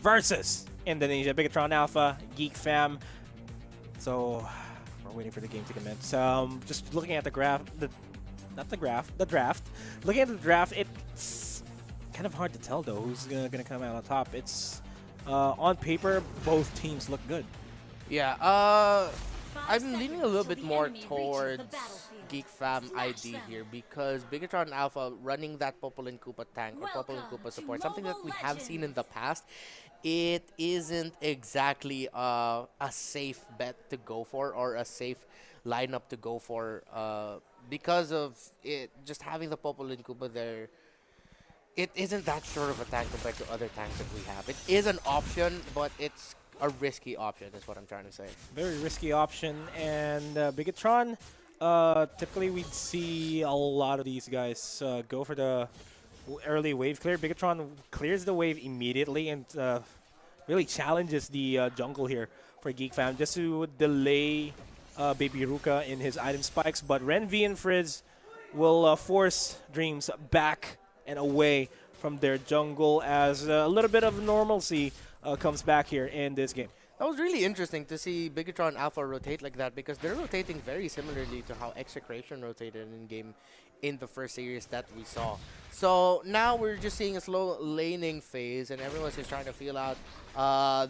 versus Indonesia. Bigetron Alpha, Geek Fam. So we're waiting for the game to commence. Just looking at the graph, the draft. Looking at the draft, it's kind of hard to tell though who's gonna come out on top. It's on paper, both teams look good. Yeah, I'm leaning a little bit more towards Geek Fam ID here because Bigetron Alpha running that Popol and Koopa tank or Popol and Koopa support, something that we have seen in the past, it isn't exactly a safe bet to go for or a safe lineup to go for because of it just having the Popol and Koopa there. It isn't that short of a tank compared to other tanks that we have. It is an option, but it's a risky option is what I'm trying to say. Very risky option, and Bigetron, typically we'd see a lot of these guys go for the early wave clear. Bigetron clears the wave immediately and really challenges the jungle here for Geek Fam just to delay Baby Ruka in his item spikes, but Ren V and Frizz will force Dreams back and away from their jungle as a little bit of normalcy comes back here in this game. That was really interesting to see Bigetron Alpha rotate like that because they're rotating very similarly to how Execration rotated in game in the first series that we saw. So now we're just seeing a slow laning phase and everyone's just trying to feel out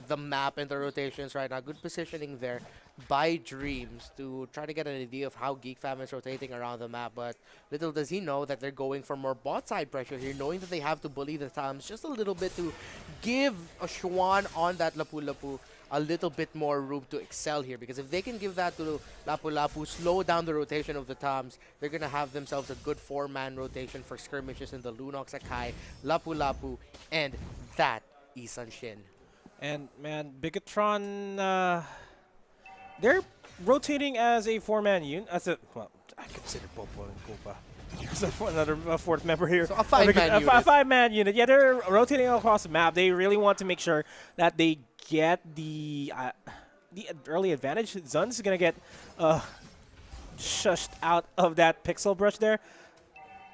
the map and the rotations right now. Good positioning there by Dreams to try to get an idea of how Geek Fam is rotating around the map, but little does he know that they're going for more bot side pressure here, knowing that they have to bully the Tams just a little bit to give a Xuan on that Lapu Lapu a little bit more room to excel here, because if they can give that to Lapu Lapu, slow down the rotation of the Tams, they're going to have themselves a good 4-man rotation for skirmishes in the Lunox Akai, Lapu Lapu, and that Isan Shin. And man, Bigetron, they're rotating as a 4-man unit. Well, I consider Popo and Koopa. There's another fourth member here. So a 5-man unit. A 5-man unit. Yeah, they're rotating across the map. They really want to make sure that they get the early advantage. Zun's gonna get shushed out of that pixel brush there,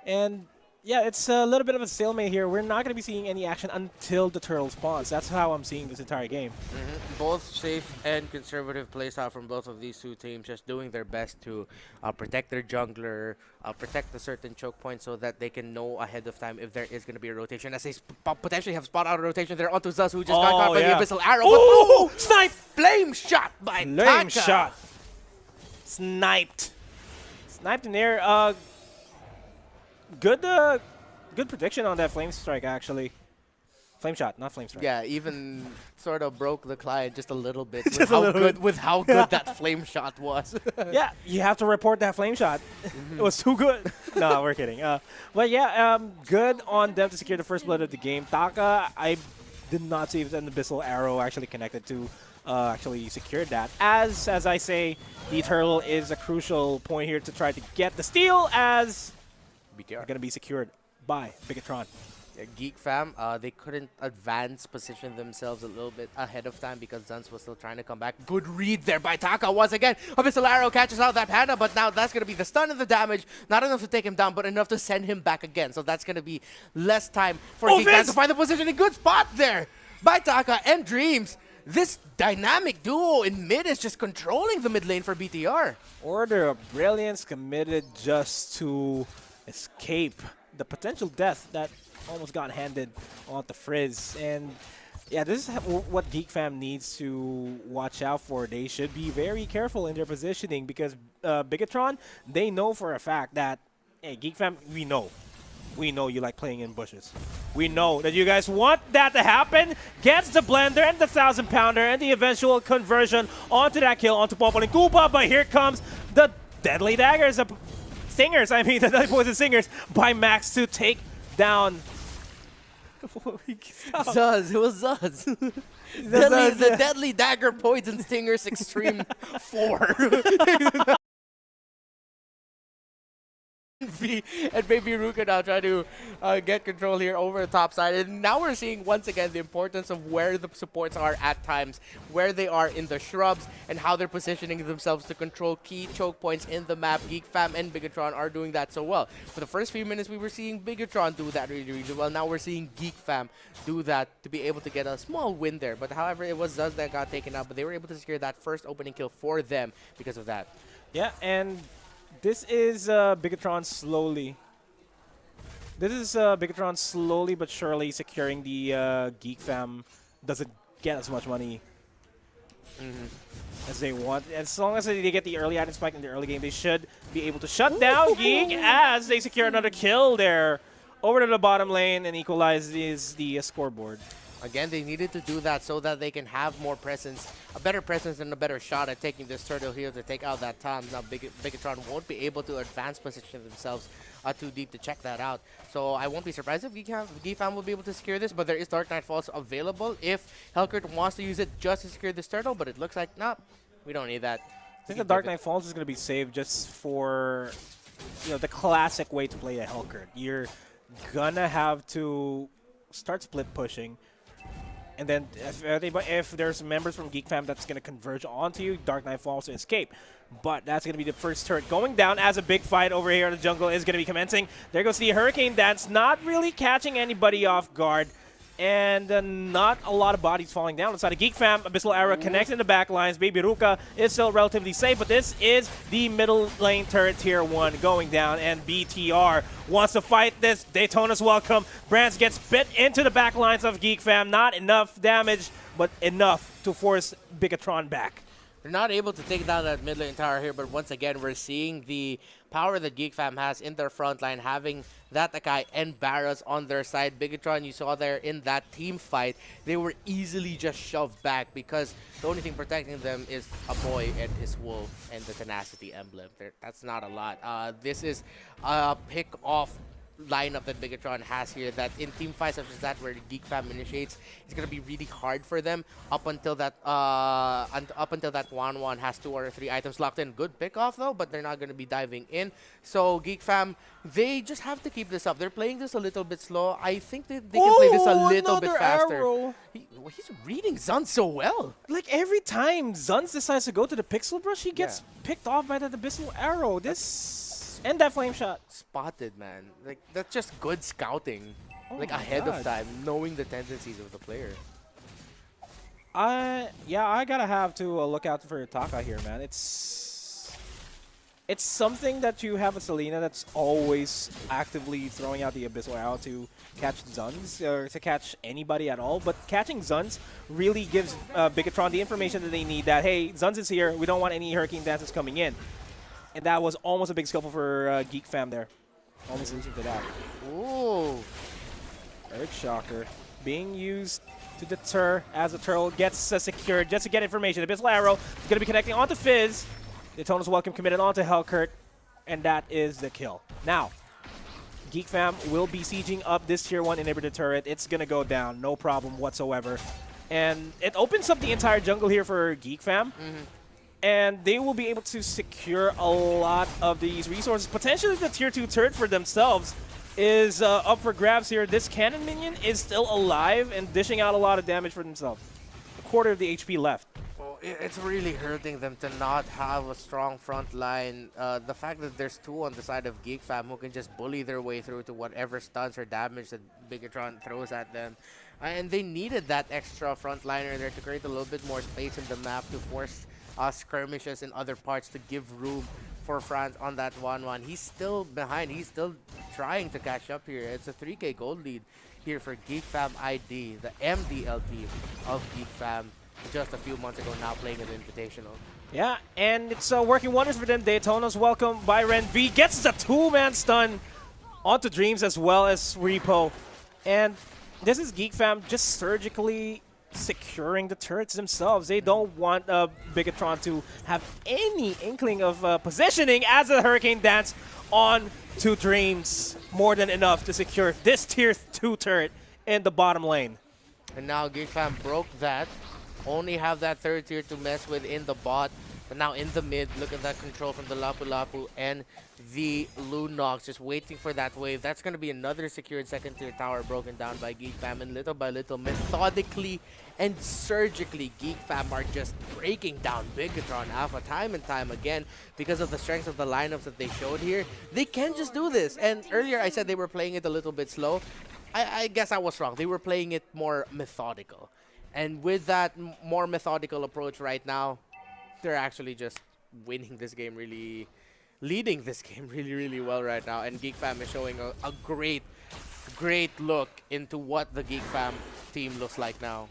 and yeah, it's a little bit of a stalemate here. We're not gonna be seeing any action until the turtle spawns. That's how I'm seeing this entire game. Both safe and conservative playstyle from both of these two teams, just doing their best to protect their jungler, protect a certain choke point so that they can know ahead of time if there is going to be a rotation. As they potentially have spot out a rotation there onto Zuz, who just got caught by the Abyssal Arrow. Oh, snipe! Flame shot by Flame Taka. shot. Sniped. Sniped in there. Good prediction on that flame strike, actually. Flame shot, not flame strike. Yeah, even sort of broke the client just a little bit with how good that flame shot was. Yeah, you have to report that flame shot. It was too good. No, we're kidding. But yeah, good on them to secure the first blood of the game. Taka, I did not see if an Abyssal Arrow actually connected to actually secured that. As I say, the turtle is a crucial point here to try to get the steal, as BTR. are going to be secured by Bigetron. Yeah, Geek Fam, they couldn't position themselves a little bit ahead of time because Zunz was still trying to come back. Good read there by Taka once again. Abyssal Arrow catches out that Panda, but now that's going to be the stun and the damage. Not enough to take him down, but enough to send him back again. So that's going to be less time for Geek Fam to find the position. A good spot there by Taka and Dreams. This dynamic duo in mid is just controlling the mid lane for BTR. Order of Brilliance committed just to escape the potential death that almost got handed on to Frizz. And yeah, this is what Geek Fam needs to watch out for. They should be very careful in their positioning because Bigetron, they know for a fact that, hey, Geek Fam, we know you like playing in bushes. We know that you guys want that to happen. Gets the blender and the 1,000-pounder and the eventual conversion onto that kill onto Popol and Koopa, but here comes the deadly daggers, singers, I mean, the deadly poison singers by Max to take down Zuz, it was Zuz. The Deadly Dagger Poison Stingers Extreme 4. V and Baby Ruka now try to get control here over the top side. And now we're seeing once again the importance of where the supports are at times, where they are in the shrubs, and how they're positioning themselves to control key choke points in the map. Geek Fam and Bigetron are doing that so well. For the first few minutes, we were seeing Bigetron do that really, really well. Now we're seeing Geek Fam do that to be able to get a small win there. But however, it was Zuz that got taken out, but they were able to secure that first opening kill for them because of that. Yeah, and this is Bigetron slowly. This is Bigetron slowly but surely securing the Geek Fam. Doesn't get as much money as they want. As long as they get the early item spike in the early game, they should be able to shut down Geek as they secure another kill there. Over to the bottom lane and equalizes the scoreboard. Again, they needed to do that so that they can have more presence, a better presence and a better shot at taking this turtle here to take out that Tom. Now Bigetron won't be able to advance position themselves too deep to check that out. So I won't be surprised if Geek Fam will be able to secure this, but there is Dark Knight Falls available if Hellkurt wants to use it just to secure this turtle, but it looks like, nah, we don't need that. I think the Dark Knight Falls is going to be saved just for, the classic way to play a Hellkurt. You're gonna have to start split pushing. And then if there's members from Geek Fam that's going to converge onto you, Dark Knight Falls to escape. But that's going to be the first turret going down as a big fight over here in the jungle is going to be commencing. There goes the Hurricane Dance, not really catching anybody off guard. And not a lot of bodies falling down inside of Geek Fam. Abyssal Arrow connects in the back lines. Baby Ruka is still relatively safe, but this is the middle lane turret tier 1 going down, and BTR wants to fight this. Daytona's welcome. Brands gets bit into the back lines of Geek Fam. Not enough damage, but enough to force Bigetron back. They're not able to take down that mid lane tower here, but once again, we're seeing the power that Geek Fam has in their front line, having that Akai and Barras on their side. Bigetron, you saw there in that team fight, they were easily just shoved back because the only thing protecting them is a boy and his wolf and the tenacity emblem. That's not a lot. This is a pick-off lineup that Bigetron has here that in team fights such as that where Geek Fam initiates, it's gonna be really hard for them up until that 1-1 has 2 or 3 items locked in. Good pick off though, but they're not gonna be diving in. So Geek Fam, they just have to keep this up. They're playing this a little bit slow. I think they can play this a little bit faster. He's reading Zun so well. Like every time Zunz decides to go to the Pixel Brush, he gets picked off by that Abyssal Arrow. And that flame shot. Spotted, man. Like, that's just good scouting. Like, ahead of time, knowing the tendencies of the player. Yeah, I gotta have to look out for Taka here, man. It's something that you have a Selena that's always actively throwing out the Abyssal Arrow to catch Zunz, or to catch anybody at all. But catching Zunz really gives Bigetron the information that they need that, hey, Zunz is here, we don't want any Hurricane Dances coming in. And that was almost a big scuffle for Geek Fam there. Almost losing to that. Ooh. Earth Shocker being used to deter as the turtle gets secured just to get information. Abyssal Arrow is going to be connecting onto Fizz. Daytona's welcome committed onto Hellkurt. And that is the kill. Now, Geek Fam will be sieging up this tier 1 inhibitor turret. It's going to go down. No problem whatsoever. And it opens up the entire jungle here for Geek Fam. And they will be able to secure a lot of these resources. Potentially the tier 2 turret for themselves is up for grabs here. This cannon minion is still alive and dishing out a lot of damage for themselves. A quarter of the HP left. Well, it's really hurting them to not have a strong front line. The fact that there's 2 on the side of Geek Fam who can just bully their way through to whatever stuns or damage that Bigetron throws at them. And they needed that extra frontliner there to create a little bit more space in the map to force skirmishes in other parts to give room for Franz on that 1-1. He's still behind. He's still trying to catch up here. It's a 3K gold lead here for Geek Fam ID, the MDL team of Geek Fam, just a few months ago now playing at the Invitational. Yeah, and it's working wonders for them. Daytona's welcome by Ren V. Gets the 2-man stun onto Dreams as well as Repo. And this is Geek Fam just surgically securing the turrets themselves. They don't want Bigetron to have any inkling of positioning as a Hurricane Dance on to Dreams. More than enough to secure this tier 2 turret in the bottom lane. And now Geek Fam broke that. Only have that 3rd tier to mess with in the bot. But now in the mid, look at that control from the Lapu Lapu and the Lunox just waiting for that wave. That's going to be another secured second tier tower broken down by Geek Fam. And little by little, methodically and surgically, Geek Fam are just breaking down Bigetron Alpha time and time again because of the strength of the lineups that they showed here. They can just do this. And earlier I said they were playing it a little bit slow. I guess I was wrong. They were playing it more methodical. And with that more methodical approach right now, they're actually just winning this game really, leading this game really, really well right now. And Geek Fam is showing a great look into what the Geek Fam team looks like now.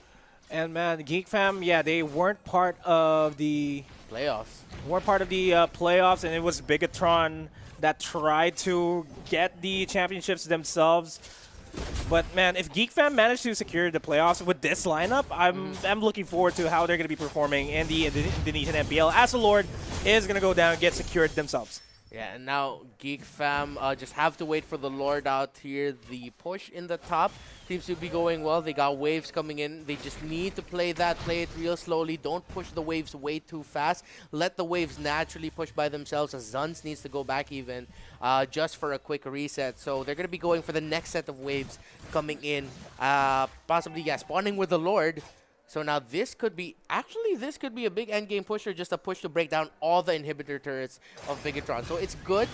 And man, Geek Fam, yeah, they weren't part of the Playoffs. Playoffs, and it was Bigetron that tried to get the championships themselves. But man, if Geek Fam managed to secure the playoffs with this lineup, I'm looking forward to how they're going to be performing in the Indonesian MPL, as the Lord is going to go down and get secured themselves. Yeah, and now Geek Fam just have to wait for the Lord out here. The push in the top seems to be going well. They got waves coming in. They just need to play it real slowly. Don't push the waves way too fast. Let the waves naturally push by themselves, as Zuns needs to go back even just for a quick reset. So they're going to be going for the next set of waves coming in. Possibly, yeah, spawning with the Lord. So now this could be a big endgame push, or just a push to break down all the inhibitor turrets of Bigetron. So it's good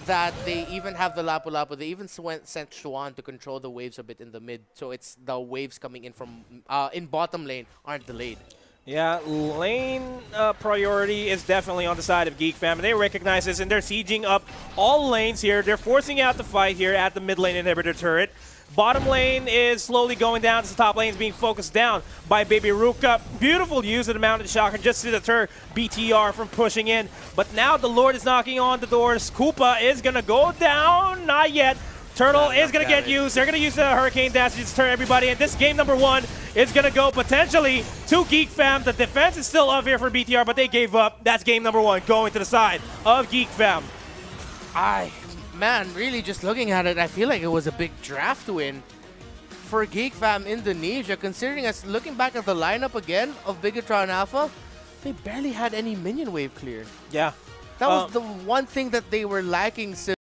that they even have the Lapu Lapu. They even sent Shuan to control the waves a bit in the mid. So it's the waves coming in from in bottom lane aren't delayed. Yeah, lane priority is definitely on the side of Geek Fam. They recognize this, and they're sieging up all lanes here. They're forcing out the fight here at the mid lane inhibitor turret. Bottom lane is slowly going down as the top lane is being focused down by Baby Ruka. Beautiful use of the mounted shotgun just to deter BTR from pushing in. But now the Lord is knocking on the doors. Koopa is going to go down. Not yet. Turtle is going to get used. They're going to use the Hurricane Dash to deter everybody. And this game number 1 is going to go potentially to Geek Fam. The defense is still up here for BTR, but they gave up. That's game number 1 going to the side of Geek Fam. Man, really just looking at it, I feel like it was a big draft win for Geek Fam Indonesia, considering us looking back at the lineup again of Bigetron Alpha, they barely had any minion wave clear. Yeah. That was the one thing that they were lacking